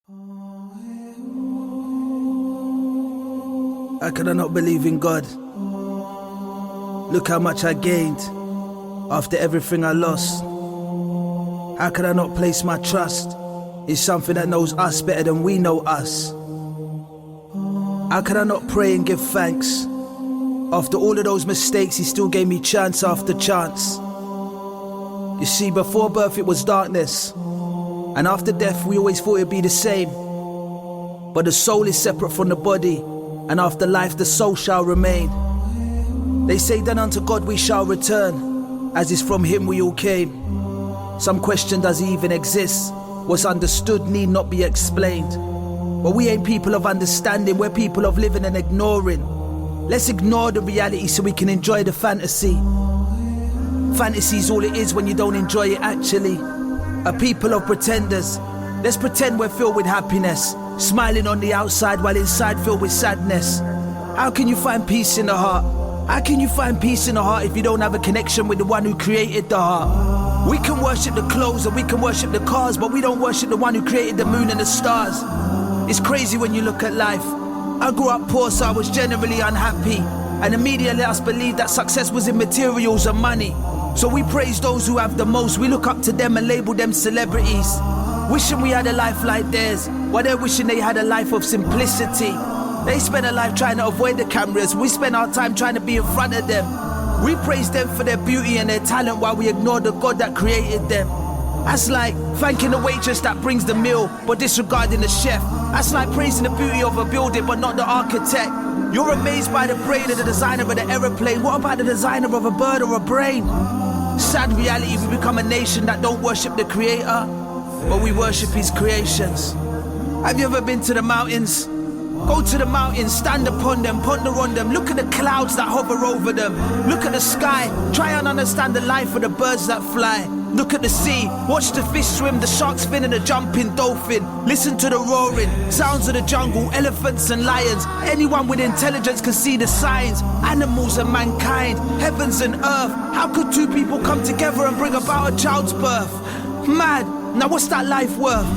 How can I not believe in God? Look how much I gained after everything I lost. How can I not place my trust in something that knows us better than we know us? How can I not pray and give thanks? After all of those mistakes, He still gave me chance after chance. You see, before birth it was darkness, and after death we always thought it'd be the same. But the soul is separate from the body, and after life the soul shall remain. They say then unto God we shall return, as is from Him we all came. Some question, does He even exist? What's understood need not be explained. But we ain't people of understanding, we're people of living and ignoring. Let's ignore the reality so we can enjoy the fantasy. Fantasy's all it is when you don't enjoy it actually. A people of pretenders. Let's pretend we're filled with happiness, smiling on the outside while inside filled with sadness. How can you find peace in the heart? How can you find peace in the heart if you don't have a connection with the one who created the heart? We can worship the clothes and we can worship the cars, but we don't worship the one who created the moon and the stars. It's crazy when you look at life. I grew up poor, so I was generally unhappy, and immediately I believed that success was in materials and money. So we praise those who have the most, we look up to them and label them celebrities. Wishing we had a life like theirs, while they're wishing they had a life of simplicity. They spend a life trying to avoid the cameras, we spend our time trying to be in front of them. We praise them for their beauty and their talent while we ignore the God that created them. That's like thanking the waitress that brings the meal but disregarding the chef. That's like praising the beauty of a building but not the architect. You're amazed by the brain of the designer of the aeroplane. What about the designer of a bird or a brain? Sad reality, we become a nation that don't worship the creator, but we worship His creations. Have you ever been to the mountains? Go to the mountains, stand upon them, ponder on them. Look at the clouds that hover over them. Look at the sky, try and understand the life of the birds that fly. Look at the sea, watch the fish swim, the sharks fin and the jumping dolphin. Listen to the roaring, sounds of the jungle, elephants and lions. Anyone with intelligence can see the signs. Animals and mankind, heavens and earth. How could two people come together and bring about a child's birth? Mad, now what's that life worth?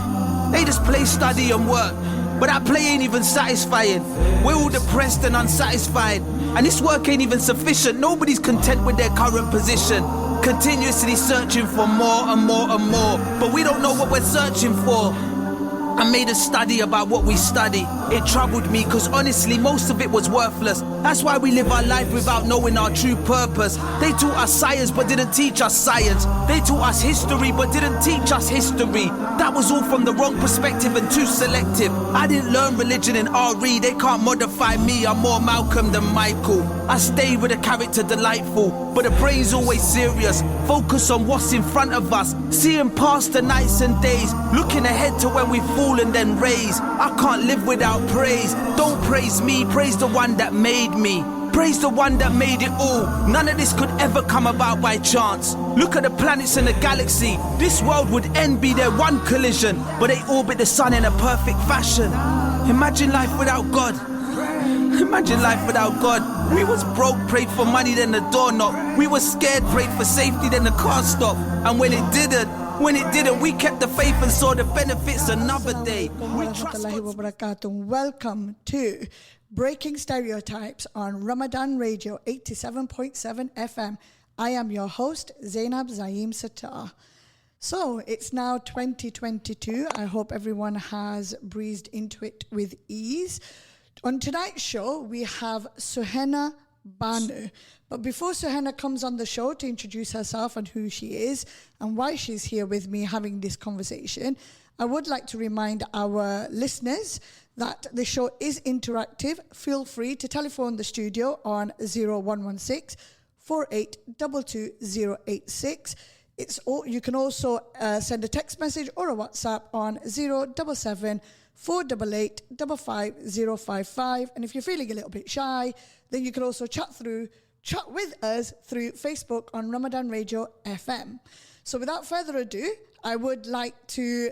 They just play, study and work, but that play ain't even satisfying. We're all depressed and unsatisfied, and this work ain't even sufficient. Nobody's content with their current position, continuously searching for more and more and more, but we don't know what we're searching for. I made a study about what we study. It troubled me because honestly most of it was worthless. That's why we live our life without knowing our true purpose. They taught us science but didn't teach us science. They taught us history but didn't teach us history. That was all from the wrong perspective and too selective. I didn't learn religion in RE. They can't modify me, I'm more Malcolm than Michael. I stay with a character delightful, but the brain's always serious. Focus on what's in front of us, seeing past the nights and days, looking ahead to when we fall and then raise. I can't live without praise. Don't praise me, praise the one that made me. Praise the one that made it all. None of this could ever come about by chance. Look at the planets in the galaxy. This world would end, be their one collision, but they orbit the sun in a perfect fashion. Imagine life without God. Imagine life without God. We was broke, prayed for money, then the door knocked. We was scared, prayed for safety, then the car stopped. And when it didn't, we kept the faith and saw the benefits another day. Welcome to Breaking Stereotypes on Ramadan Radio 87.7 FM. I am your host, Zainab Zaeem-Sattar. So it's now 2022. I hope everyone has breezed into it with ease. On tonight's show, we have Shuhena Bhanu. But before Shuhena comes on the show to introduce herself and who she is and why she's here with me having this conversation, I would like to remind our listeners that the show is interactive. Feel free to telephone the studio on 0116 4822 You can also send a text message or a WhatsApp on 077 488 55055. And if you're feeling a little bit shy, then you can also chat with us through Facebook on Ramadan Radio FM. So without further ado, I would like to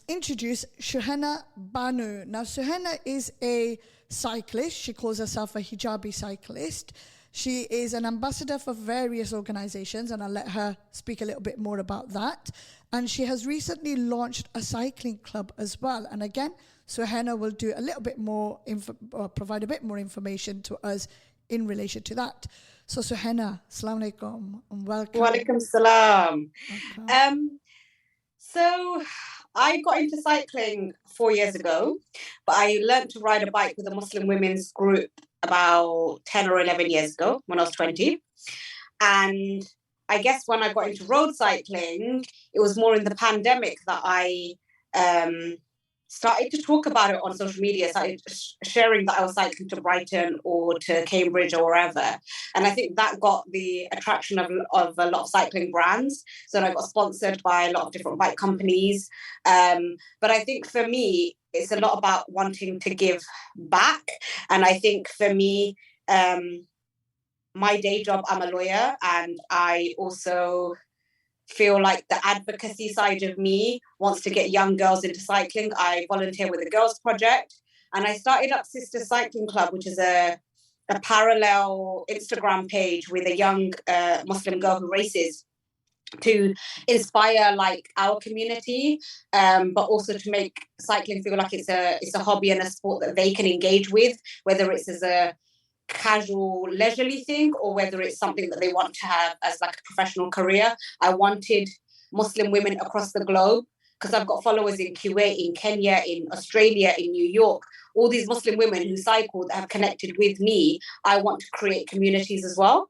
introduce Shuhena Bhanu. Now, Shuhena is a cyclist. She calls herself a hijabi cyclist. She is an ambassador for various organizations, and I'll let her speak a little bit more about that. And she has recently launched a cycling club as well. And again, Shuhena will do a little bit more, provide a bit more information to us in relation to that. So Shuhena, Assalamu alaikum and welcome. Walaikum salam. Welcome. So I got into cycling 4 years ago, but I learned to ride a bike with a Muslim women's group about 10 or 11 years ago when I was 20. And I guess when I got into road cycling, it was more in the pandemic that I started to talk about it on social media, started sharing that I was cycling to Brighton or to Cambridge or wherever. And I think that got the attraction of a lot of cycling brands. So I got sponsored by a lot of different bike companies. But I think for me, it's a lot about wanting to give back. And I think for me, my day job, I'm a lawyer, and I also feel like the advocacy side of me wants to get young girls into cycling. I volunteer with the Girls Project, and I started up Sister Cycling Club, which is a parallel Instagram page with a young Muslim girl who races, to inspire like our community, but also to make cycling feel like it's a hobby and a sport that they can engage with, whether it's as a casual leisurely thing or whether it's something that they want to have as like a professional career. I wanted Muslim women across the globe, because I've got followers in Kuwait, in Kenya, in Australia, in New York, all these Muslim women who cycle that have connected with me. I want to create communities as well.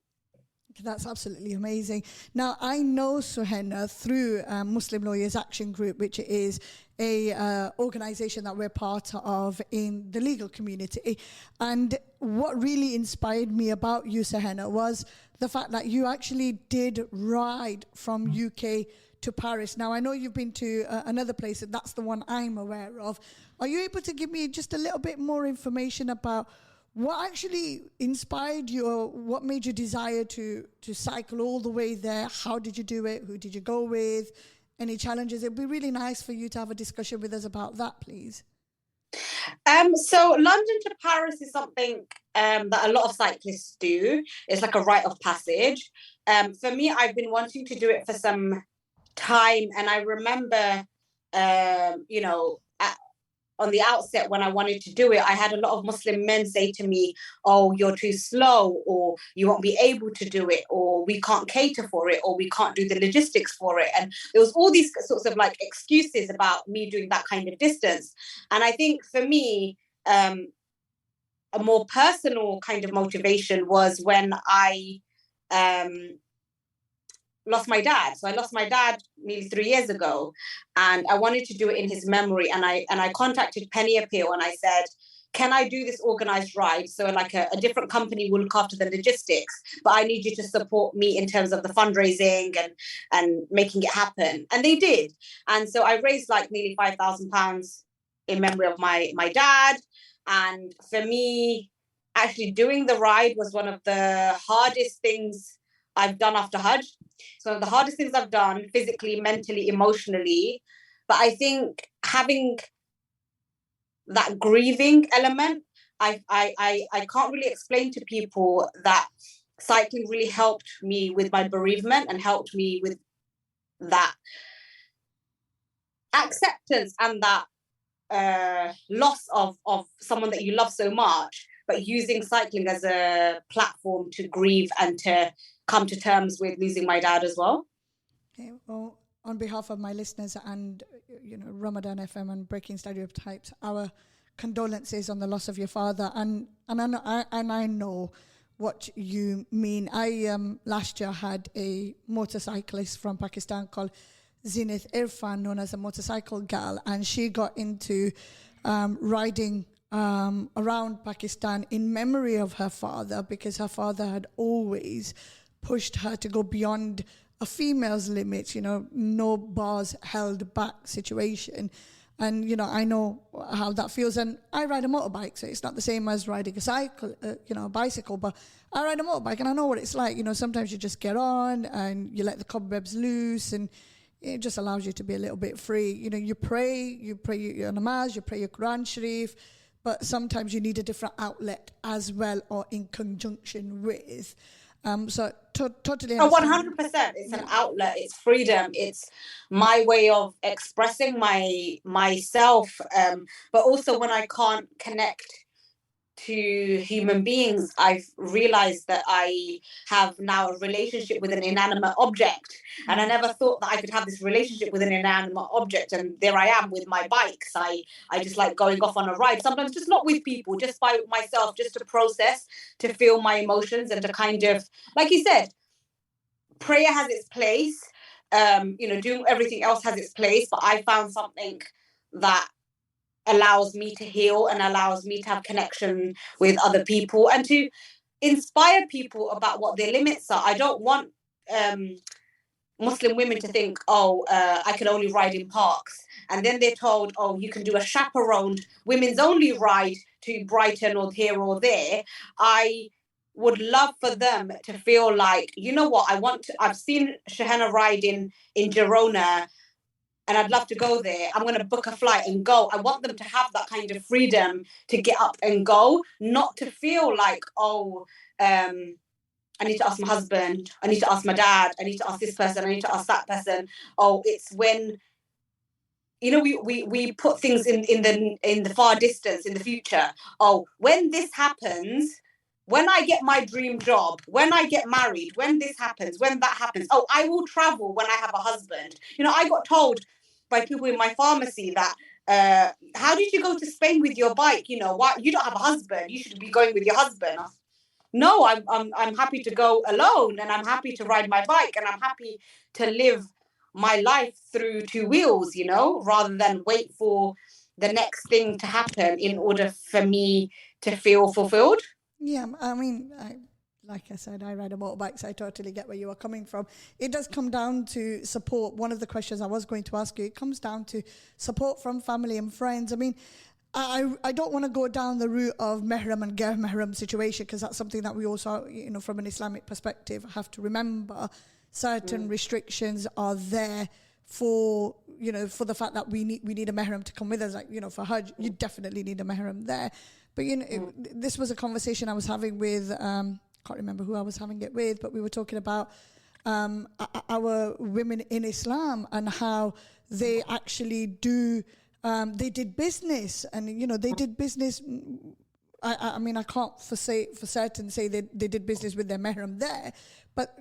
That's absolutely amazing. Now, I know Shuhena through Muslim Lawyers Action Group, which is a organization that we're part of in the legal community. And what really inspired me about you, Shuhena, was the fact that you actually did ride from UK to Paris. Now, I know you've been to another place, and that's the one I'm aware of. Are you able to give me just a little bit more information about what actually inspired you, or what made you desire to cycle all the way there? How did you do it? Who did you go with? Any challenges? It'd be really nice for you to have a discussion with us about that, please. So London to Paris is something that a lot of cyclists do. It's like a rite of passage. For me, I've been wanting to do it for some time, and I remember, on the outset when I wanted to do it, I had a lot of Muslim men say to me, "Oh, you're too slow," or "You won't be able to do it," or "We can't cater for it," or "We can't do the logistics for it." And there was all these sorts of like excuses about me doing that kind of distance. And I think for me, a more personal kind of motivation was when I lost my dad. So I lost my dad nearly 3 years ago, and I wanted to do it in his memory. And I contacted Penny Appeal, and I said, "Can I do this organized ride? So like a different company will look after the logistics, but I need you to support me in terms of the fundraising and making it happen." And they did. And so I raised like nearly £5,000 in memory of my dad. And for me, actually doing the ride was one of the hardest things I've done after Hajj. So the hardest things I've done physically, mentally, emotionally. But I think having that grieving element, I can't really explain to people that cycling really helped me with my bereavement and helped me with that acceptance and that loss of someone that you love so much, but using cycling as a platform to grieve and to come to terms with losing my dad as well. Okay, well, on behalf of my listeners and Ramadan FM and Breaking Stereotypes, our condolences on the loss of your father, and I know what you mean. I last year had a motorcyclist from Pakistan called Zinith Irfan, known as a motorcycle gal, and she got into riding around Pakistan in memory of her father, because her father had always pushed her to go beyond a female's limits, no bars held back situation. And, I know how that feels. And I ride a motorbike, so it's not the same as riding a cycle, a bicycle, but I ride a motorbike and I know what it's like. Sometimes you just get on and you let the cobwebs loose, and it just allows you to be a little bit free. You pray your namaz, you pray your Quran Sharif, but sometimes you need a different outlet as well, or in conjunction with. So totally Oh, understand. 100%. It's an outlet. It's freedom. It's my way of expressing myself. But also when I can't connect to human beings, I've realized that I have now a relationship with an inanimate object. And I never thought that I could have this relationship with an inanimate object. And there I am with my bikes. I just like going off on a ride, sometimes just not with people, just by myself, just to process, to feel my emotions, and to kind of, like you said, prayer has its place. Doing everything else has its place. But I found something that allows me to heal and allows me to have connection with other people and to inspire people about what their limits are. I don't want Muslim women to think, I can only ride in parks. And then they're told, oh, you can do a chaperoned women's only ride to Brighton or here or there. I would love for them to feel like, you know what, I've seen Shuhena ride in Girona, and I'd love to go there. I'm going to book a flight and go. I want them to have that kind of freedom to get up and go, not to feel like, I need to ask my husband, I need to ask my dad, I need to ask this person, I need to ask that person. Oh, it's when, we put things in the far distance, in the future. Oh, when this happens, when I get my dream job, when I get married, when this happens, when that happens, oh, I will travel when I have a husband. I got told by people in my pharmacy that, how did you go to Spain with your bike? Why you don't have a husband? You should be going with your husband. No, I'm happy to go alone, and I'm happy to ride my bike, and I'm happy to live my life through two wheels, rather than wait for the next thing to happen in order for me to feel fulfilled. Yeah, I mean, like I said, I ride a motorbike, so I totally get where you are coming from. It does come down to support. One of the questions I was going to ask you, it comes down to support from family and friends. I mean, I don't want to go down the route of mehram and ghair mehram situation, because that's something that we also, from an Islamic perspective, have to remember. Certain restrictions are there for the fact that we need a mehram to come with us. Like, for Hajj, you definitely need a mehram there. But this was a conversation I was having with, can't remember who I was having it with, but we were talking about our women in Islam and how they actually do. They did business, and they did business. I mean, I can't for certain say they did business with their mehram there, but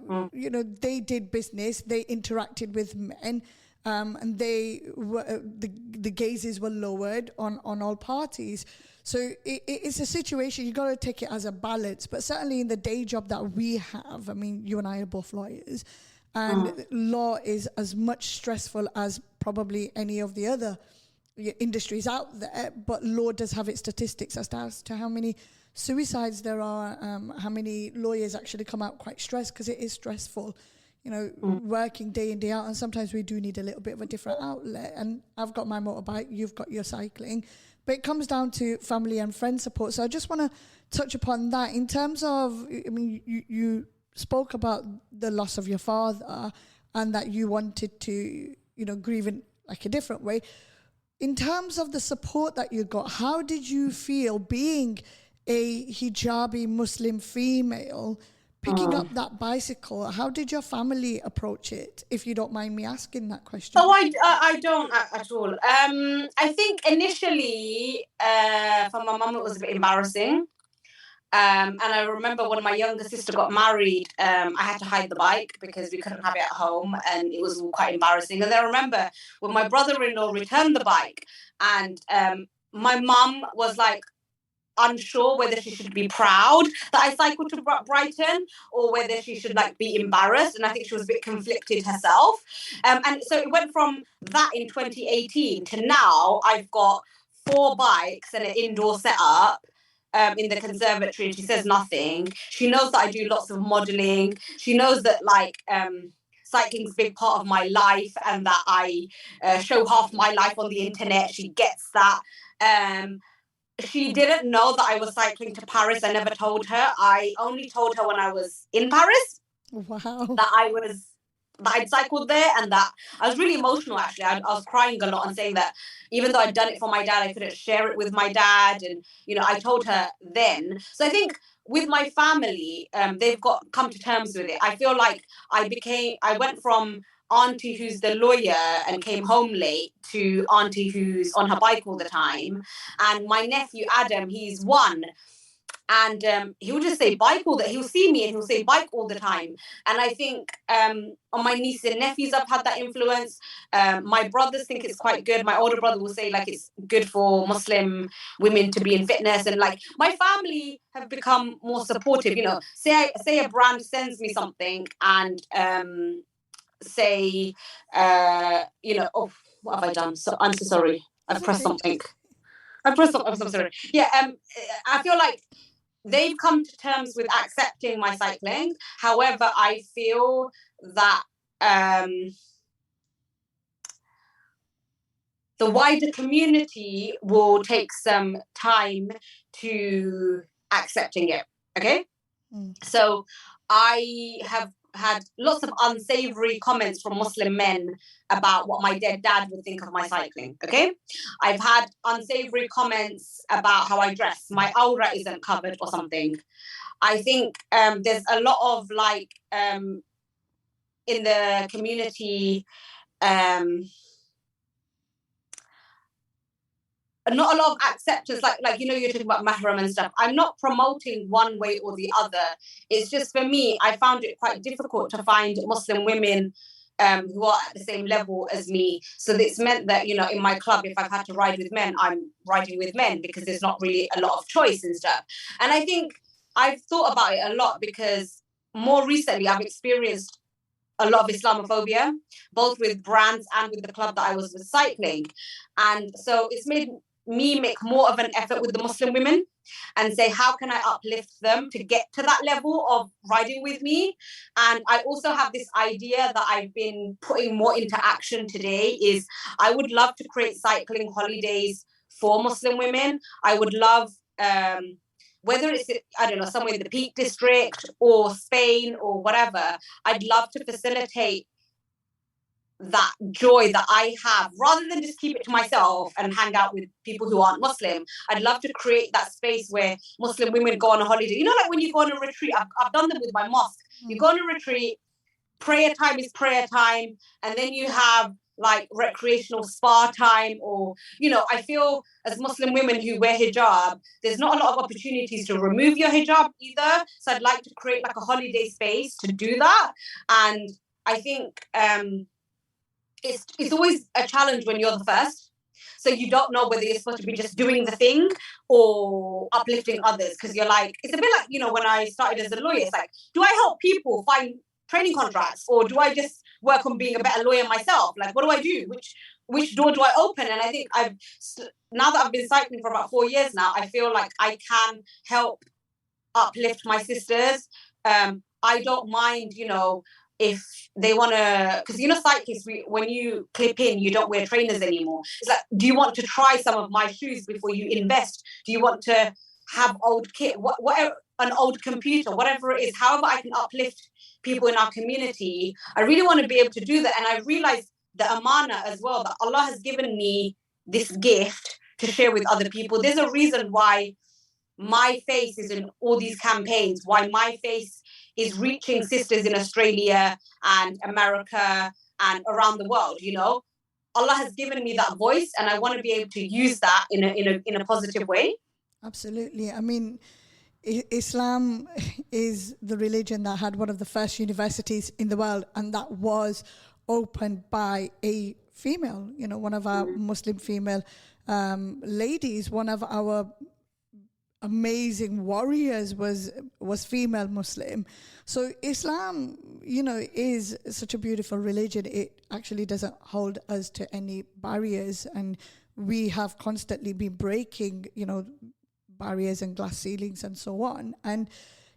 they did business. They interacted with men, and they were the gazes were lowered on all parties. So it's a situation, you got to take it as a balance. But certainly in the day job that we have, I mean, you and I are both lawyers, and law is as much stressful as probably any of the other industries out there. But law does have its statistics as to how many suicides there are, how many lawyers actually come out quite stressed, because it is stressful, working day in, day out. And sometimes we do need a little bit of a different outlet. And I've got my motorbike, you've got your cycling. But it comes down to family and friend support. So I just want to touch upon that in terms of, I mean, you spoke about the loss of your father and that you wanted to, grieve in like a different way. In terms of the support that you got, how did you feel being a hijabi Muslim female, picking up that bicycle? How did your family approach it, if you don't mind me asking that question? Oh, I don't at all. I think initially, for my mum, it was a bit embarrassing. And I remember when my younger sister got married, I had to hide the bike because we couldn't have it at home, and it was quite embarrassing. And I remember when my brother-in-law returned the bike, and my mum was like, unsure whether she should be proud that I cycled to Brighton or whether she should be embarrassed, and I think she was a bit conflicted herself. And so it went from that in 2018 to now I've got 4 bikes and an indoor setup in the conservatory, and she says nothing. She knows that I do lots of modelling. She knows that cycling's a big part of my life, and that I show half my life on the internet. She gets that. She didn't know that I was cycling to Paris. I never told her. I only told her when I was in Paris. Wow. That I was that I'd cycled there, and that I was really emotional actually. I was crying a lot and saying that even though I'd done it for my dad, I couldn't share it with my dad, and I told her then. So I think with my family, they've come to terms with it. I feel like I went from auntie who's the lawyer and came home late to auntie who's on her bike all the time. And my nephew Adam, he's one, and he will just say bike all the he'll see me and he'll say bike all the time. And I think on my nieces and nephews I've had that influence. My brothers think it's quite good. My older brother will say like it's good for Muslim women to be in fitness, and like my family have become more supportive. Say a brand sends me something, and say oh, what have I done? So I'm so sorry, I've pressed something. I'm so sorry. Yeah, I feel like they've come to terms with accepting my cycling. However, I feel that the wider community will take some time to accepting it. Okay? So I have had lots of unsavory comments from Muslim men about what my dead dad would think of my cycling. Okay, I've had unsavory comments about how I dress. My aura isn't covered or something. I think there's a lot of in the community, not a lot of acceptance, you're talking about mahram and stuff. I'm not promoting one way or the other. It's just, for me, I found it quite difficult to find Muslim women who are at the same level as me. So this meant that, in my club, if I've had to ride with men, I'm riding with men because there's not really a lot of choice and stuff. And I think I've thought about it a lot because more recently I've experienced a lot of Islamophobia, both with brands and with the club that I was with cycling. And so it's made me make more of an effort with the Muslim women and say, how can I uplift them to get to that level of riding with me? And I also have this idea that I've been putting more into action today is I would love to create cycling holidays for Muslim women. I would love, whether it's, I don't know, somewhere in the Peak District or Spain or whatever, I'd love to facilitate that joy that I have, rather than just keep it to myself and hang out with people who aren't Muslim. I'd love to create that space where Muslim women go on a holiday. Like when you go on a retreat, I've done them with my mosque. You go on a retreat, prayer time is prayer time, and then you have like recreational spa time, or I feel as Muslim women who wear hijab, there's not a lot of opportunities to remove your hijab either. So I'd like to create like a holiday space to do that. And I think it's always a challenge when you're the first. So you don't know whether you're supposed to be just doing the thing or uplifting others, because you're like, it's a bit like, when I started as a lawyer, it's like, do I help people find training contracts, or do I just work on being a better lawyer myself? Like, what do I do? Which door do I open? And I think now that I've been cycling for about 4 years now, I feel like I can help uplift my sisters. I don't mind, if they want to, because cyclists, when you clip in, you don't wear trainers anymore. It's like, do you want to try some of my shoes before you invest? Do you want to have old kit, whatever, an old computer, whatever it is, however I can uplift people in our community? I really want to be able to do that. And I realized the amana as well, that Allah has given me this gift to share with other people. There's a reason why my face is in all these campaigns, why my face is reaching sisters in Australia and America and around the world. Allah has given me that voice, and I want to be able to use that in a positive way. Absolutely. I mean, Islam is the religion that had one of the first universities in the world, and that was opened by a female, one of our Muslim female ladies. One of our amazing warriors was female Muslim. So Islam, is such a beautiful religion. It actually doesn't hold us to any barriers, and we have constantly been breaking, barriers and glass ceilings and so on. And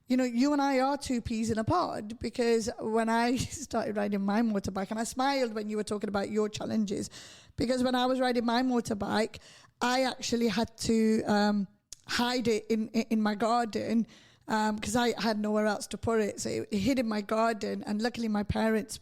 you and I are two peas in a pod, because when I started riding my motorbike, and I smiled when you were talking about your challenges, because when I was riding my motorbike, I actually had to hide it in my garden, because I had nowhere else to put it. So it hid in my garden, and luckily my parents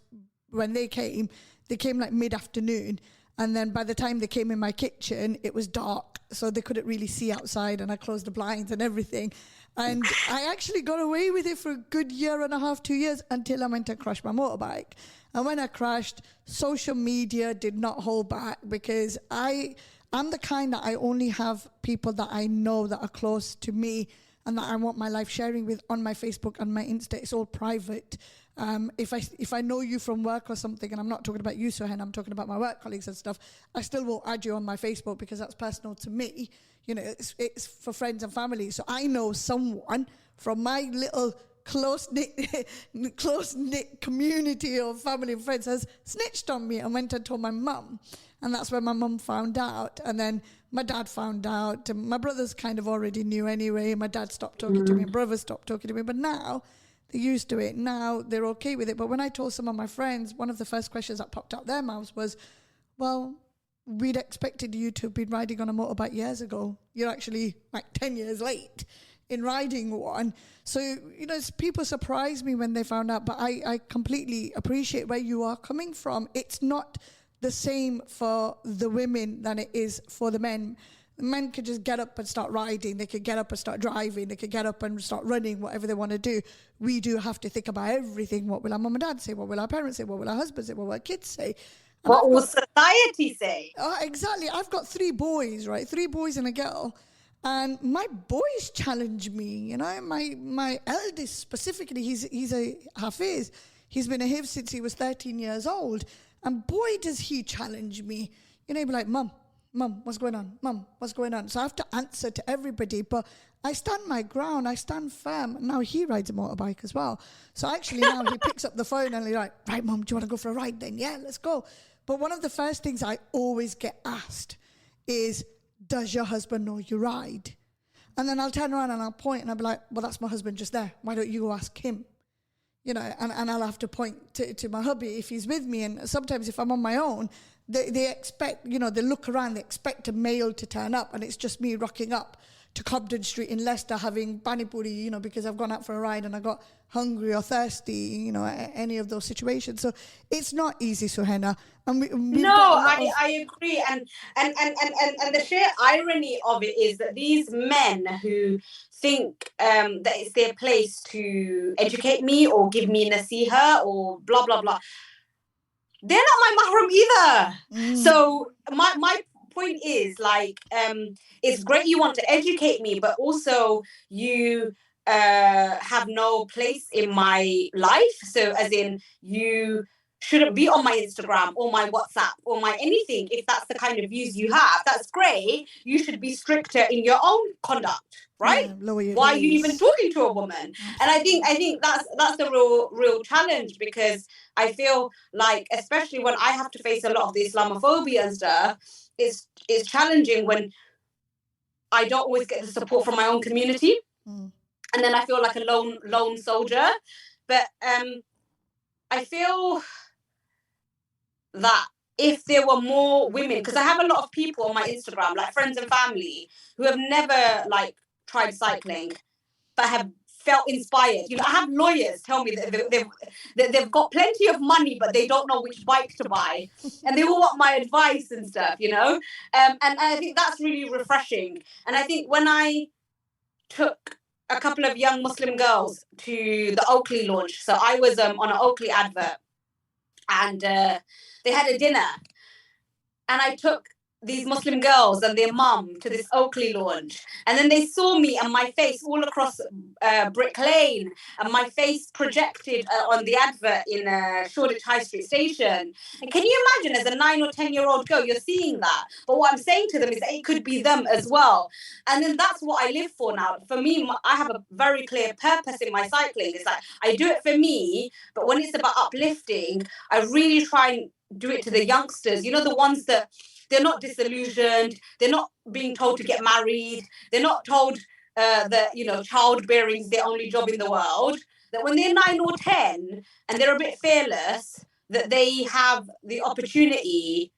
when they came like mid-afternoon. And then by the time they came in my kitchen, it was dark. So they couldn't really see outside, and I closed the blinds and everything. And I actually got away with it for a good year and a half, 2 years, until I went and crashed my motorbike. And when I crashed, social media did not hold back, because I'm the kind that I only have people that I know that are close to me and that I want my life sharing with on my Facebook and my Insta. It's all private. If I know you from work or something, and I'm not talking about you, Shuhena, I'm talking about my work colleagues and stuff, I still won't add you on my Facebook because that's personal to me. You know, it's for friends and family. So I know someone from my little close-knit community of family and friends has snitched on me and went and told my mum. And that's when my mum found out. And then my dad found out. And my brothers kind of already knew anyway. My dad stopped talking to me. My brother stopped talking to me. But now they're used to it. Now they're okay with it. But when I told some of my friends, one of the first questions that popped out their mouths was, well, we'd expected you to have been riding on a motorbike years ago. You're actually like 10 years late in riding one. So, you know, people surprised me when they found out. But I completely appreciate where you are coming from. It's not the same for the women than it is for the men. The men could just get up and start riding. They could get up and start driving. They could get up and start running, whatever they want to do. We do have to think about everything. What will our mum and dad say? What will our parents say? What will our husbands say? What will our kids say? And what will society say? Exactly. I've got 3 boys, right? 3 boys and a girl. And my boys challenge me, you know. My eldest specifically, he's a Hafiz. He's been a Hiv since he was 13 years old. And boy, does he challenge me. You know, he'd be like, Mum, what's going on? Mum, what's going on? So I have to answer to everybody. But I stand my ground. I stand firm. Now he rides a motorbike as well. So actually now he picks up the phone and he's like, right, Mum, do you want to go for a ride then? Yeah, let's go. But one of the first things I always get asked is, does your husband know you ride? And then I'll turn around and I'll point and I'll be like, well, that's my husband just there. Why don't you go ask him? You know, and I'll have to point to my hubby if he's with me. And sometimes if I'm on my own, they expect, you know, they look around, they expect a male to turn up, and it's just me rocking up to Cobden Street in Leicester having pani puri, you know, because I've gone out for a ride and I got hungry or thirsty, you know, any of those situations. So it's not easy, Shuhena. And I agree. And the sheer irony of it is that these men who think that it's their place to educate me or give me nasiha or blah, blah, blah, they're not my mahram either. So my point is, like, it's great you want to educate me, but also you have no place in my life. So as in, you shouldn't be on my Instagram or my WhatsApp or my anything. If that's the kind of views you have, that's great. You should be stricter in your own conduct, right? Yeah, why are you even talking to a woman? And I think that's the real challenge, because I feel like, especially when I have to face a lot of the Islamophobia and stuff, it's challenging when I don't always get the support from my own community. And then I feel like a lone soldier. But I feel that if there were more women, because I have a lot of people on my Instagram, like friends and family, who have never like tried cycling, but have felt inspired. You know, I have lawyers tell me that they've got plenty of money, but they don't know which bike to buy, and they all want my advice and stuff. You know, and I think that's really refreshing. And I think when I took a couple of young Muslim girls to the Oakley launch, so I was on an Oakley advert, and they had a dinner, and I took these Muslim girls and their mum to this Oakley launch, and then they saw me and my face all across Brick Lane, and my face projected on the advert in Shoreditch High Street Station. And can you imagine, as a 9 or 10-year-old girl, you're seeing that, but what I'm saying to them is that it could be them as well. And then that's what I live for now. For me, I have a very clear purpose in my cycling. It's like, I do it for me, but when it's about uplifting, I really try and do it to the youngsters, you know, the ones that they're not disillusioned, they're not being told to get married, they're not told that, you know, childbearing is their only job in the world, that when they're 9 or 10 and they're a bit fearless, that they have the opportunity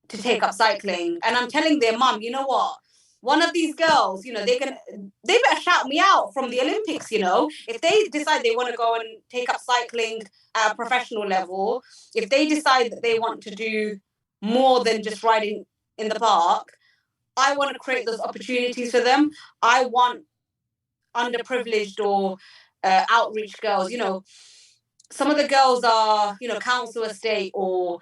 to take up cycling. And I'm telling their mum, you know what, one of these girls, you know, they better shout me out from the Olympics, you know. If they decide they want to go and take up cycling at a professional level, if they decide that they want to do more than just riding in the park, I want to create those opportunities for them. I want underprivileged or outreach girls, you know. Some of the girls are, you know, council estate or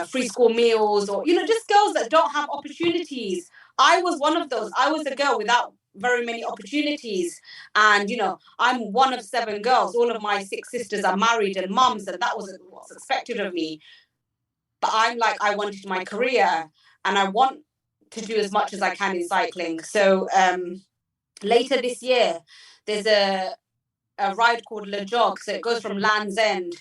free school meals, or, you know, just girls that don't have opportunities. I was one of those. I was a girl without very many opportunities. And, you know, I'm one of 7 girls. All of my 6 sisters are married and mums, and that wasn't what's expected of me. But I'm like, I wanted my career and I want to do as much as I can in cycling. So later this year, there's a ride called Le Jog. So it goes from Land's End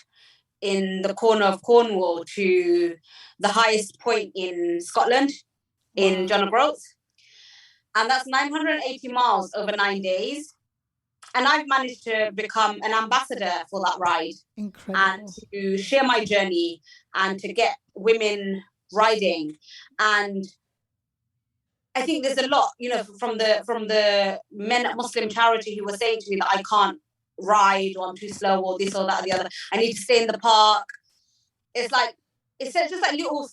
in the corner of Cornwall to the highest point in Scotland, in John O'Groats. And that's 980 miles over 9 days. And I've managed to become an ambassador for that ride. Incredible. And to share my journey and to get women riding. And I think there's a lot, you know, from the men at Muslim Charity who were saying to me that I can't ride, or I'm too slow, or this or that or the other. I need to stay in the park. It's just like little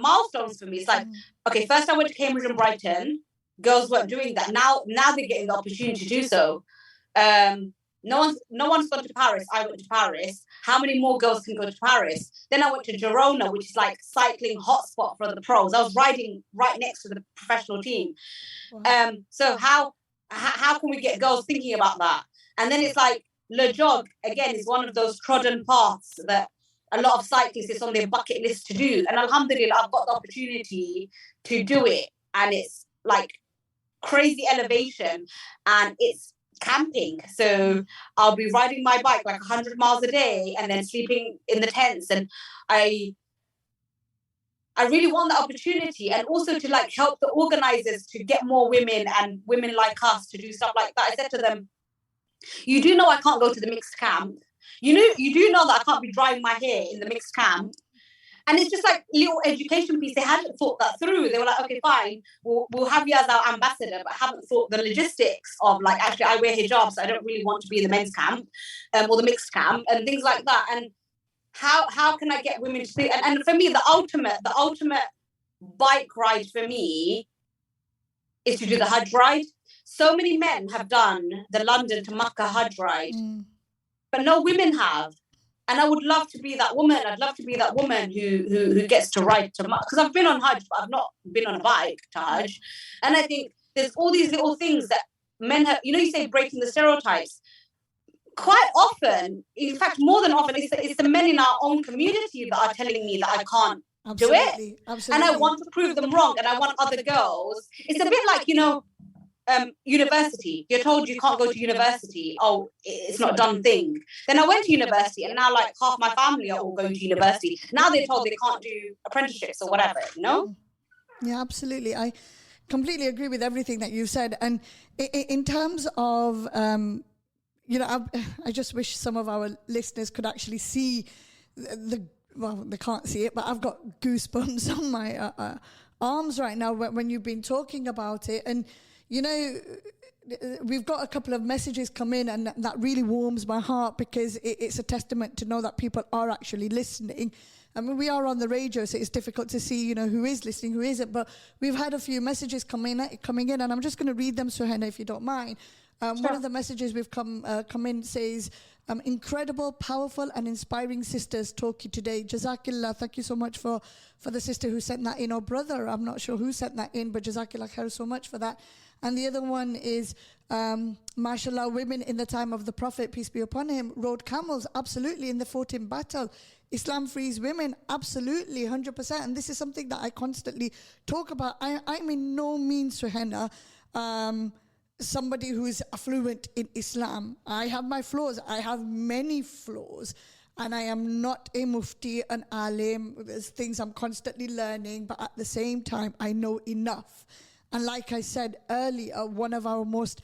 milestones for me. It's like, okay, first I went to Cambridge and Brighton. Girls weren't doing that. Now they're getting the opportunity to do so. No one's gone to Paris. I went to Paris. How many more girls can go to Paris? Then I went to Girona, which is like cycling hotspot for the pros. I was riding right next to the professional team. Wow. So how can we get girls thinking about that? And then it's like Le Jog, again, is one of those trodden paths that a lot of cyclists, it's on their bucket list to do. And alhamdulillah, I've got the opportunity to do it. And it's like crazy elevation and it's camping. So I'll be riding my bike like 100 miles a day and then sleeping in the tents. And I really want the opportunity, and also to like help the organizers to get more women and women like us to do stuff like that. I said to them, you do know I can't go to the mixed camp. You do know that I can't be drying my hair in the mixed camp. And it's just like little education piece. They hadn't thought that through. They were like, okay, fine, we'll have you as our ambassador, but haven't thought the logistics of like, actually, I wear hijab, so I don't really want to be in the men's camp or the mixed camp and things like that. And how can I get women to think? And for me, the ultimate bike ride for me is to do the Hajj ride. So many men have done the London to Makkah Hajj ride, but no women have. And I would love to be that woman. I'd love to be that woman who gets to ride to Makkah. Because I've been on Hajj, but I've not been on a bike to Hajj. And I think there's all these little things that men have, you know, you say breaking the stereotypes. Quite often, in fact, more than often, it's the men in our own community that are telling me that I can't do it. Absolutely. And I want to prove them wrong. And I want other girls. It's a bit like, you know, university. You're told you can't go to university. Oh, it's not a done thing. Then I went to university, and now like half my family are all going to university. Now they're told they can't do apprenticeships or whatever, you know? Yeah, absolutely. I completely agree with everything that you said. And in terms of, you know, I just wish some of our listeners could actually see well, they can't see it, but I've got goosebumps on my arms right now when you've been talking about it. And you know, we've got a couple of messages come in, and that really warms my heart, because it's a testament to know that people are actually listening. I mean, we are on the radio, so it's difficult to see, you know, who is listening, who isn't. But we've had a few messages coming in, and I'm just going to read them, Shuhena, if you don't mind. Sure. One of the messages we've come in says, incredible, powerful and inspiring sisters talking today. Jazakillah, thank you so much for the sister who sent that in, or brother, I'm not sure who sent that in, but Jazakillah khair so much for that. And the other one is, mashallah, women in the time of the Prophet, peace be upon him, rode camels, absolutely, and they fought in battle. Islam frees women, absolutely, 100%. And this is something that I constantly talk about. I'm in no means, Shuhena, somebody who is affluent in Islam. I have my flaws. I have many flaws. And I am not a mufti, an alim. There's things I'm constantly learning. But at the same time, I know enough. And like I said earlier, one of our most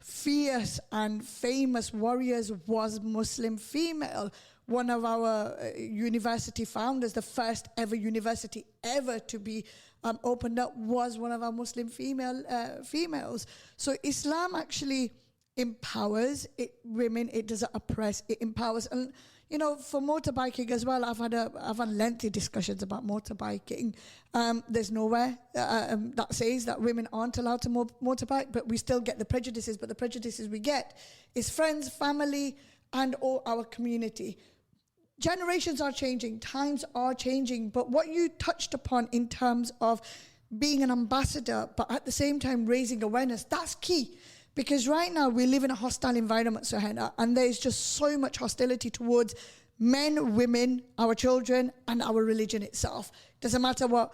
fierce and famous warriors was Muslim female. One of our university founders, the first ever university ever to be opened up was one of our Muslim females. So Islam actually empowers women. It doesn't oppress. It empowers. And you know, for motorbiking as well, I've had lengthy discussions about motorbiking. There's nowhere that says that women aren't allowed to motorbike, but we still get the prejudices. But the prejudices we get is friends, family, and all our community. Generations are changing, times are changing, but what you touched upon in terms of being an ambassador, but at the same time raising awareness, that's key. Because right now we live in a hostile environment, Shuhena, and there's just so much hostility towards men, women, our children, and our religion itself. Doesn't matter what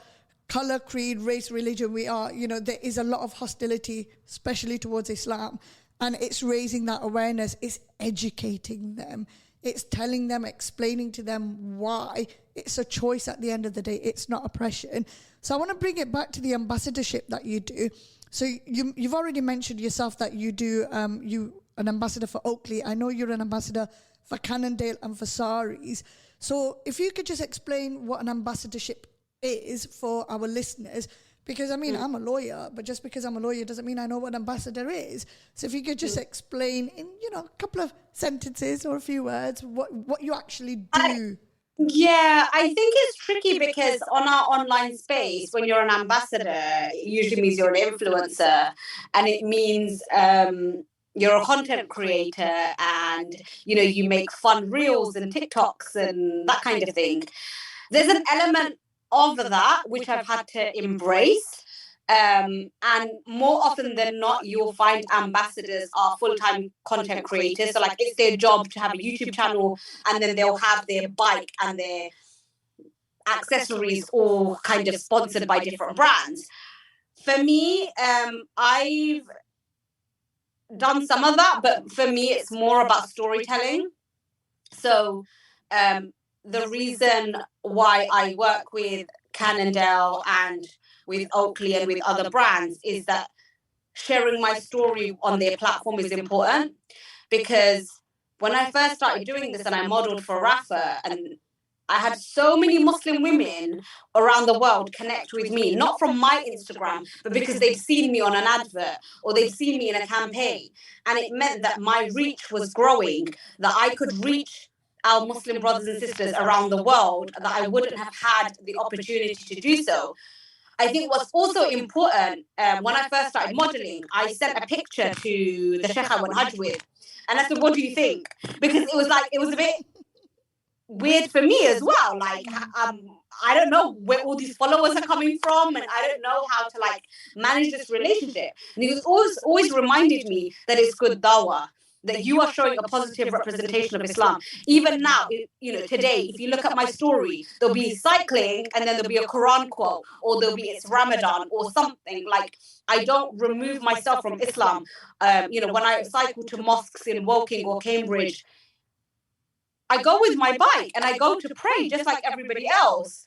color, creed, race, religion we are, you know, there is a lot of hostility, especially towards Islam. And it's raising that awareness, it's educating them, it's telling them, explaining to them why it's a choice at the end of the day, it's not oppression. So I want to bring it back to the ambassadorship that you do. So you've already mentioned yourself that you do, you an ambassador for Oakley. I know you're an ambassador for Cannondale and for Saris. So if you could just explain what an ambassadorship is for our listeners, because I mean, I'm a lawyer, but just because I'm a lawyer doesn't mean I know what an ambassador is. So if you could just explain in, you know, a couple of sentences or a few words, what you actually do. Yeah, I think it's tricky because on our online space, when you're an ambassador, it usually means you're an influencer, and it means you're a content creator, and you know, you make fun reels and TikToks and that kind of thing. There's an element of that which I've had to embrace. And more often than not, you'll find ambassadors are full-time content creators. So like it's their job to have a YouTube channel, and then they'll have their bike and their accessories all kind of sponsored by different brands. For me, I've done some of that, but for me, it's more about storytelling. So the reason why I work with Cannondale and with Oakley and with other brands is that sharing my story on their platform is important, because when I first started doing this and I modeled for Rafa, and I had so many Muslim women around the world connect with me, not from my Instagram, but because they'd seen me on an advert or they'd seen me in a campaign. And it meant that my reach was growing, that I could reach our Muslim brothers and sisters around the world, that I wouldn't have had the opportunity to do so. I think what's also important, when I first started modeling, I sent a picture to the Sheikh I went Hajj with. And I said, what do you think? Because it was a bit weird for me as well. Like, I don't know where all these followers are coming from, and I don't know how to like manage this relationship. And he was always reminded me that it's good dawah, that you are showing a positive representation of Islam. Even now, you know, today, if you look at my story, there'll be cycling and then there'll be a Quran quote, or there'll be it's Ramadan or something. Like, I don't remove myself from Islam. You know, when I cycle to mosques in Woking or Cambridge, I go with my bike and I go to pray just like everybody else.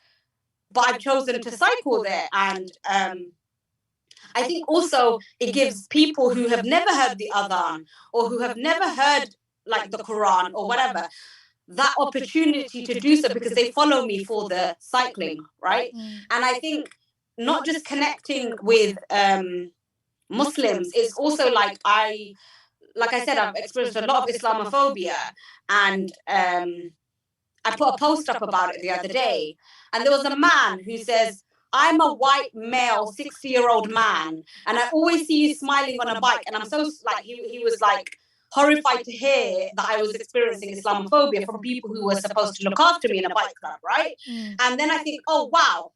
But I've chosen to cycle there. And I think also it gives people who have never heard the adhan or who have never heard like the Quran or whatever, that opportunity to do so, because they follow me for the cycling, right? And I think not just connecting with Muslims, it's also like I said, I've experienced a lot of Islamophobia, and I put a post up about it the other day, and there was a man who says, I'm a white male 60-year-old man, and I always see you smiling on a bike. And I'm so like, he was like horrified to hear that I was experiencing Islamophobia from people who were supposed to look after me in a bike club, right? And then I think, oh wow,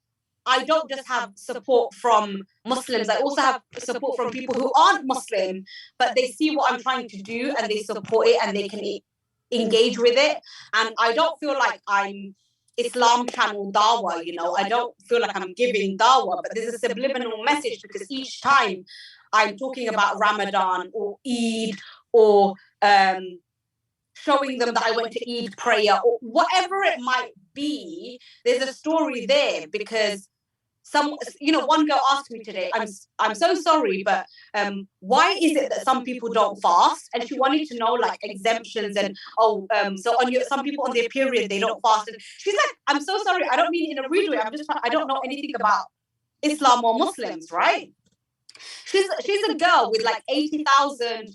I don't just have support from Muslims, I also have support from people who aren't Muslim, but they see what I'm trying to do and they support it and they can engage with it. And I don't feel like I'm Islam channel dawah, you know, I don't feel like I'm giving dawah, but there's a subliminal message, because each time I'm talking about Ramadan or Eid or showing them that I went to Eid prayer or whatever it might be, there's a story there. Because one girl asked me today, I'm so sorry, but why is it that some people don't fast? And she wanted to know like exemptions and so some people on their period they don't fast. And she's like, I'm so sorry, I don't mean in a rude way. I don't know anything about Islam or Muslims, right? She's a girl with like 80,000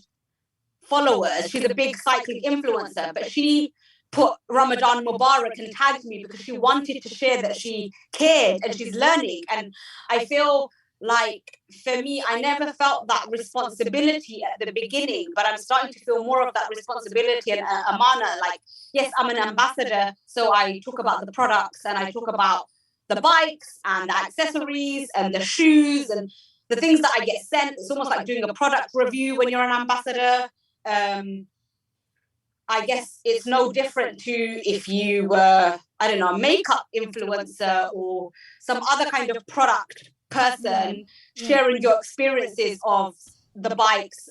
followers. She's a big cycling influencer, but she put Ramadan Mubarak and tagged me because she wanted to share that she cared and she's learning. And I feel like, for me, I never felt that responsibility at the beginning, but I'm starting to feel more of that responsibility and amana. Like, yes, I'm an ambassador, so I talk about the products and I talk about the bikes and the accessories and the shoes and the things that I get sent. It's almost like doing a product review when you're an ambassador. I guess it's no different to if you were, I don't know, a makeup influencer or some other kind of product person sharing your experiences of the bikes,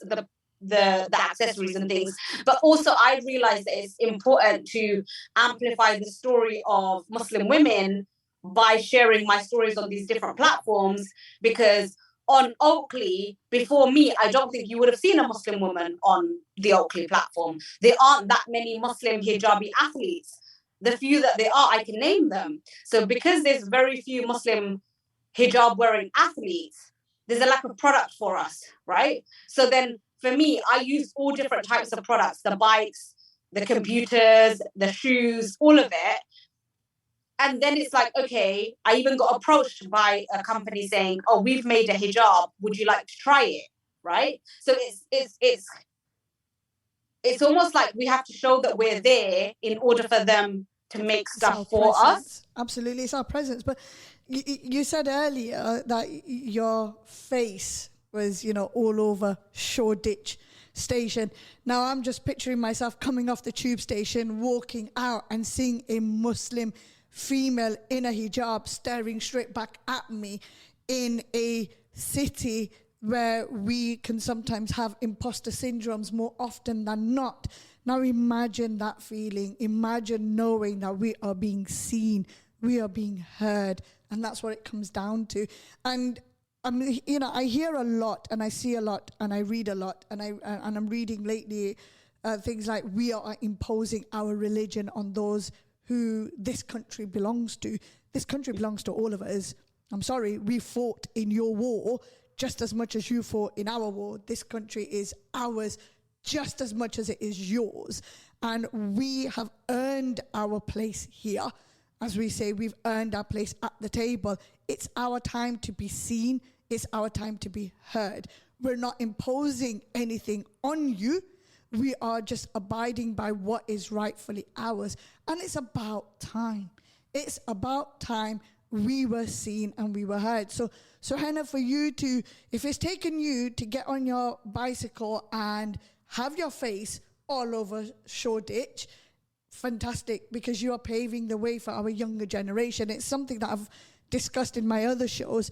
the accessories and things. But also I realized that it's important to amplify the story of Muslim women by sharing my stories on these different platforms, because on Oakley, before me, I don't think you would have seen a Muslim woman on the Oakley platform. There aren't that many Muslim hijabi athletes. The few that there are, I can name them. So because there's very few Muslim hijab wearing athletes, there's a lack of product for us, right? So then for me, I use all different types of products, the bikes, the computers, the shoes, all of it. And then it's like, okay, I even got approached by a company saying, oh, we've made a hijab. Would you like to try it? Right? So it's almost like we have to show that we're there in order for them to make stuff for us. Absolutely, it's our presence. But you said earlier that your face was, all over Shoreditch station. Now I'm just picturing myself coming off the tube station, walking out and seeing a Muslim female in a hijab staring straight back at me in a city where we can sometimes have imposter syndromes more often than not. Now imagine that feeling. Imagine knowing that we are being seen, we are being heard, and that's what it comes down to. And I hear a lot, and I see a lot, and I read a lot, and I'm reading lately things like we are imposing our religion on those who this country belongs to. This country belongs to all of us. I'm sorry, we fought in your war just as much as you fought in our war. This country is ours just as much as it is yours. And we have earned our place here. As we say, we've earned our place at the table. It's our time to be seen. It's our time to be heard. We're not imposing anything on you. We are just abiding by what is rightfully ours. And it's about time. It's about time we were seen and we were heard. So Shuhena, for you to, if it's taken you to get on your bicycle and have your face all over Shoreditch, fantastic, because you are paving the way for our younger generation. It's something that I've discussed in my other shows.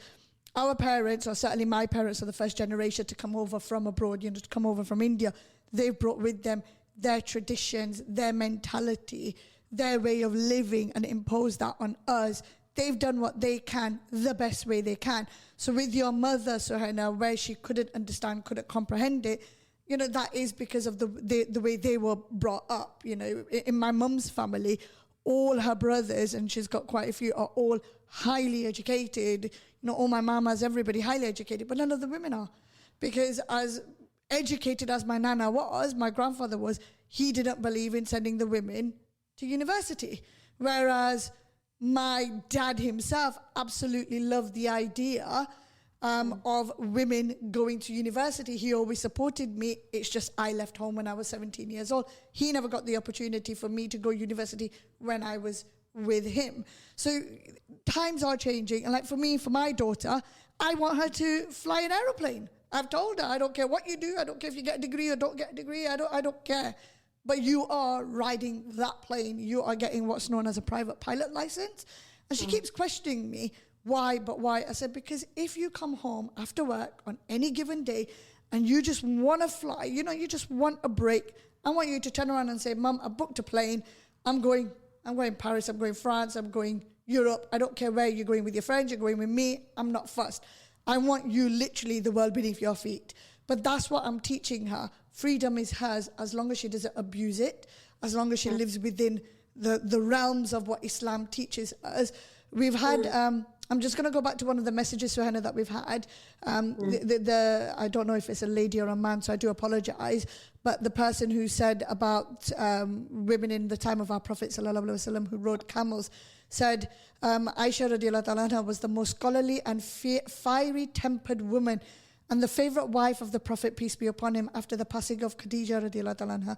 Our parents, or certainly my parents, are the first generation to come over from abroad, to come over from India. They've brought with them their traditions, their mentality, their way of living, and imposed that on us. They've done what they can, the best way they can. So with your mother, Shuhena, where she couldn't understand, couldn't comprehend it, that is because of the way they were brought up. In my mum's family, all her brothers, and she's got quite a few, are all highly educated. All my mamas, everybody highly educated, but none of the women are. Because as educated as my nana was, my grandfather was, he didn't believe in sending the women to university. Whereas my dad himself absolutely loved the idea of women going to university. He always supported me. It's just I left home when I was 17 years old. He never got the opportunity for me to go to university when I was with him. So times are changing. And like for me, for my daughter, I want her to fly an aeroplane. I've told her, I don't care what you do. I don't care if you get a degree or don't get a degree. I don't care. But you are riding that plane. You are getting what's known as a private pilot license. And she keeps questioning me, why, but why? I said, because if you come home after work on any given day and you just want to fly, you just want a break, I want you to turn around and say, Mum, I booked a plane. I'm going Paris, I'm going France, I'm going Europe. I don't care where you're going with your friends, you're going with me. I'm not fussed. I want you literally the world beneath your feet. But that's what I'm teaching her. Freedom is hers as long as she doesn't abuse it, as long as she lives within the realms of what Islam teaches us. We've had I'm just going to go back to one of the messages, Shuhena, that we've had. I don't know if it's a lady or a man, so I do apologize. But the person who said about women in the time of our Prophet ﷺ who rode camels said, Aisha radiallahu ta'ala anha was the most scholarly and fiery-tempered woman and the favorite wife of the Prophet, peace be upon him, after the passing of Khadija radiallahu ta'ala anha.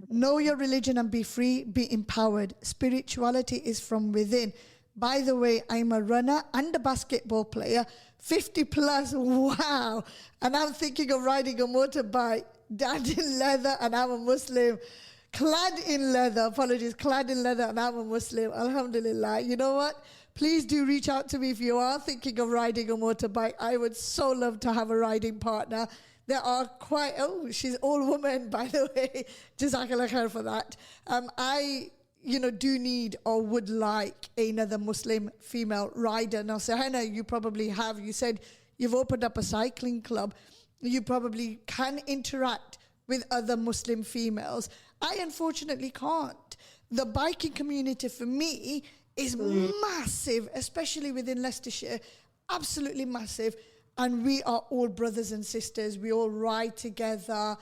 Know your religion and be free, be empowered. Spirituality is from within. By the way, I'm a runner and a basketball player, 50 plus, wow. And I'm thinking of riding a motorbike, dad in leather, and I'm a Muslim. Clad in leather, clad in leather, and I'm a Muslim. Alhamdulillah. You know what? Please do reach out to me if you are thinking of riding a motorbike. I would so love to have a riding partner. There are quite, she's all woman, by the way. Jazakallah khair for that. I do need or would like another Muslim female rider. Now, Shuhena, you probably have. You said you've opened up a cycling club. You probably can interact with other Muslim females. I unfortunately can't. The biking community for me is massive, especially within Leicestershire. Absolutely massive. And we are all brothers and sisters. We all ride together.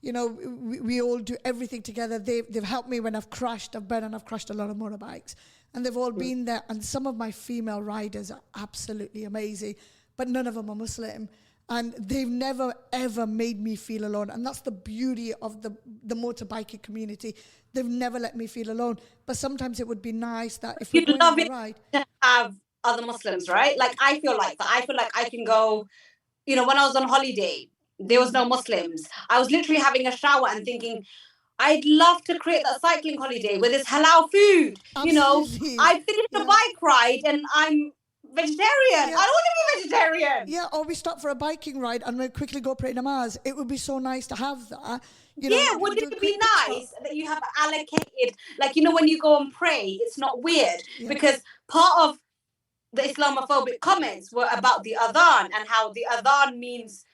We all do everything together. They've helped me when I've crashed. I've crashed a lot of motorbikes. And they've all been there. And some of my female riders are absolutely amazing. But none of them are Muslim. And they've never, ever made me feel alone. And that's the beauty of the motorbiking community. They've never let me feel alone. But sometimes it would be nice that if we're going on a ride... to have other Muslims, right? Like, I feel like that. I feel like I can go... when I was on holiday, there was no Muslims. I was literally having a shower and thinking, I'd love to create that cycling holiday where there's halal food. Absolutely. I finished a bike ride and I'm vegetarian. I don't want to be vegetarian. Yeah, or we stop for a biking ride and we quickly go pray namaz. It would be so nice to have that. Wouldn't it be nice that you have allocated, like, when you go and pray, it's not weird because part of the Islamophobic comments were about the adhan and how the adhan means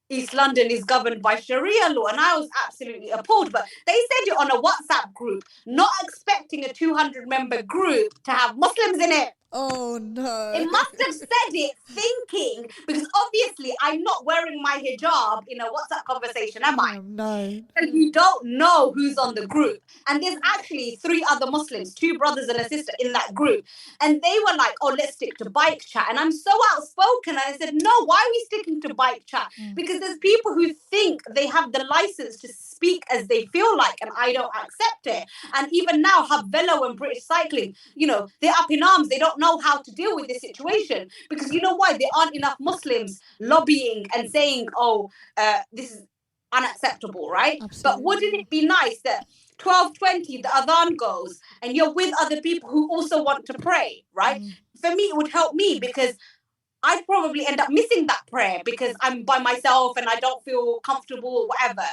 East London is governed by Sharia law, and I was absolutely appalled. But they said it on a WhatsApp group, not expecting a 200-member group to have Muslims in it. Oh, no. It must have said it thinking, because obviously I'm not wearing my hijab in a WhatsApp conversation, am I? No. And you don't know who's on the group. And there's actually 3 other Muslims, 2 brothers and a sister in that group. And they were like, let's stick to bike chat. And I'm so outspoken. And I said, no, why are we sticking to bike chat? Because there's people who think they have the license to speak as they feel like, and I don't accept it. And even now, Velo and British Cycling, they're up in arms. They don't know how to deal with this situation because you know why? There aren't enough Muslims lobbying and saying, this is unacceptable, right? Absolutely. But wouldn't it be nice that 12:20 the adhan goes and you're with other people who also want to pray, right? For me, it would help me because I'd probably end up missing that prayer because I'm by myself and I don't feel comfortable or whatever.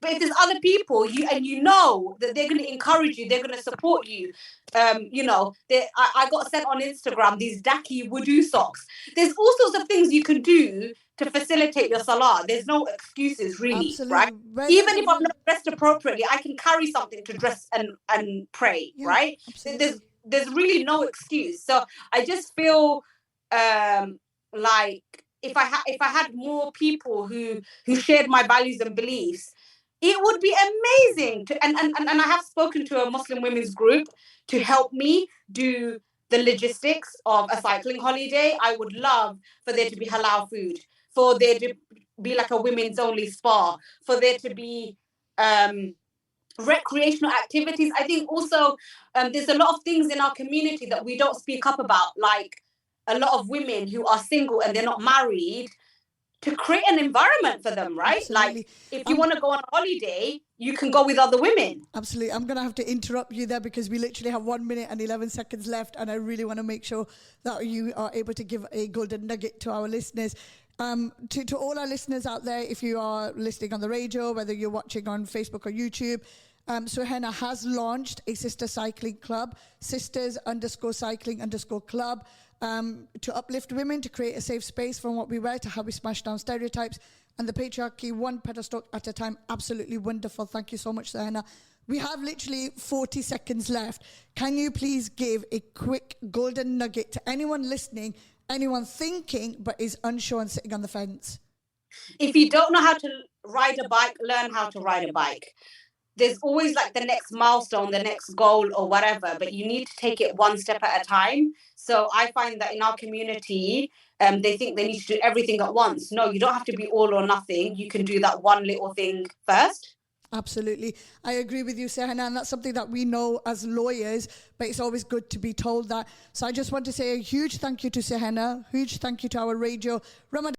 But if there's other people, you know that they're going to encourage you, they're going to support you. I got sent on Instagram these Daki wudu socks. There's all sorts of things you can do to facilitate your salah. There's no excuses, really, Absolutely. right? Even if I'm not dressed appropriately, I can carry something to dress and pray, right? Absolutely. There's really no excuse. So I just feel like if I had more people who shared my values and beliefs, it would be amazing and I have spoken to a Muslim women's group to help me do the logistics of a cycling holiday. I would love for there to be halal food, for there to be like a women's only spa, for there to be recreational activities. I think also there's a lot of things in our community that we don't speak up about, like a lot of women who are single and they're not married, to create an environment for them, right? Absolutely. Like, if you want to go on a holiday, you can go with other women. Absolutely. I'm going to have to interrupt you there because we literally have 1 minute and 11 seconds left, and I really want to make sure that you are able to give a golden nugget to our listeners. To all our listeners out there, if you are listening on the radio, whether you're watching on Facebook or YouTube, Shuhena has launched a sister cycling club, sisters_cycling_club, to uplift women, to create a safe space from what we wear to how we smash down stereotypes and the patriarchy, one pedestal at a time. Absolutely wonderful. Thank you so much, Shuhena. We have literally 40 seconds left. Can you please give a quick golden nugget to anyone listening anyone thinking but is unsure and sitting on the fence? If you don't know how to ride a bike, learn how to ride a bike. There's always like the next milestone, the next goal or whatever, but you need to take it one step at a time. So I find that in our community, they think they need to do everything at once. No, you don't have to be all or nothing. You can do that one little thing first. Absolutely. I agree with you, Shuhena, and that's something that we know as lawyers, but it's always good to be told that. So I just want to say a huge thank you to Shuhena, huge thank you to our radio Ramadan